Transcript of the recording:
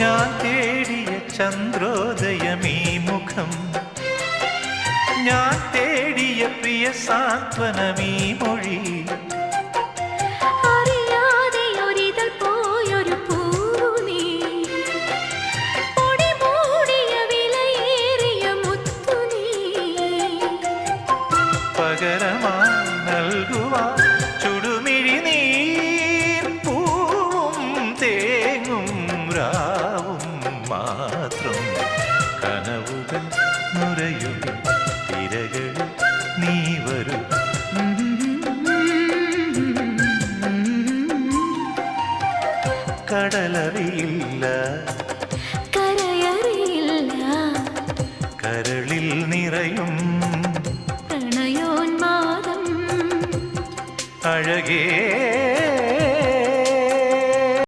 ഞാൻ തേടിയ ചന്ദ്രോദയമീ മുഖം, ഞാൻ തേടിയ പ്രിയ സാന്ത്വനമീ മൊഴി. പകരമായി നൽകുവാൻ ചുടുമിഴി നീർ പൂവും തേങ്ങും രാവും മാത്രം. കനവുകൾ നുരയും തിരകൾ നീ വരൂ. കടലറിയില്ല കരയറിയില്ല, കരളിൽ നിറയും പ്രണയോന്മാദം അഴകേ